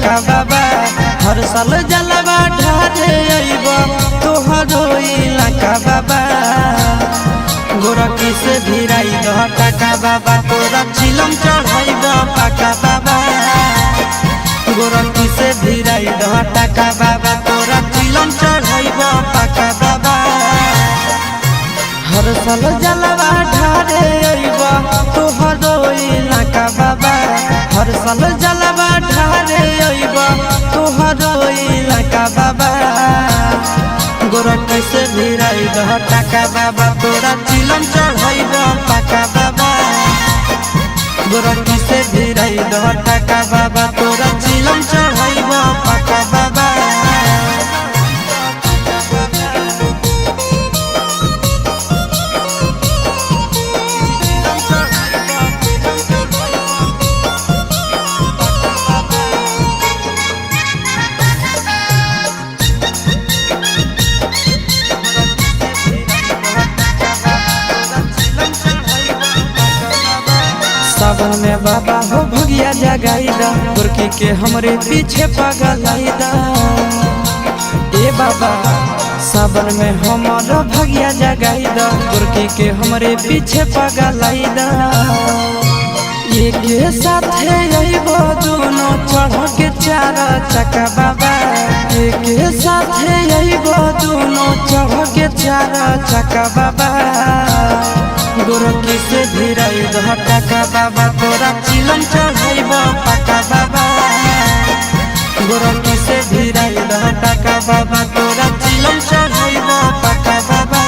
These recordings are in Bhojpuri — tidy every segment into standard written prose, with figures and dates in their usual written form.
इलाका बाबा हर साल जलवा ढारे अइब तोहरो इलाका बाबा गोरखी से भिराई दह टाका बाबा तोरा चिलम चढ़ाइब पाका बाबा गोरखी से भिराई दह टाका बाबा तोरा चिलम चढ़ाइब पाका बाबा हर साल जलवा ढारे अइब तोहरो इलाका बाबा हर साल जलवा ढारे अइब तोहरो इलाका बाबा गोरखी से भिराई दह टाका बाबा तोरा चिलम चढ़ाइब पाका बाबा गोरखी से भिराई दह टाका बाबा तोरा चिलम चढ़ाइब पाका बाबा सावन में बाबा हो भगिया जगाईदा गोरखी के हमरे पीछे पगलाईदा ए बाबा सावन में हमारा भगिया जगाईदा गोरखी के हमरे पीछे पगलाईदा एक साथे अइबो दोनों चढ़ के चार चक्का बाबा एक साथे अइबो दोनों चढ़ के चार चक्का बाबा गोरखी से भिराई दह टाका बाबा तोरा चिलम चढ़ाइब पाका बाबा गोरखी से भिराई दह टाका बाबा तोरा चिलम चढ़ाइब पाका बाबा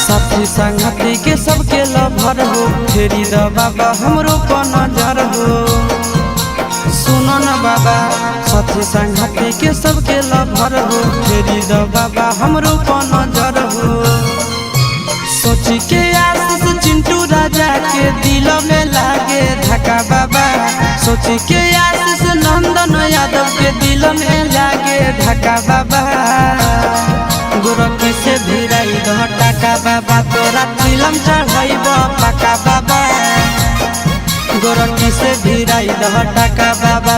साथी संगति के सबके लभर हो फेरी द बाबा हमरो पर नजर हो सुनो न बाबा साथी संगति के सबके लभर हो फेरी द बाबा हमरो पर नजर हो सोची के आशीष चिंटू राजा के दिल में लागे धक्का बाबा सोची के आशीष नंदन यादव के दिल में लागे धक्का बाबा गोरखी से भिराई दह टाका बाबा तोरा चिलम चढ़ाइब पाका बाबा गोरखी से भिराई दह टाका बाबा।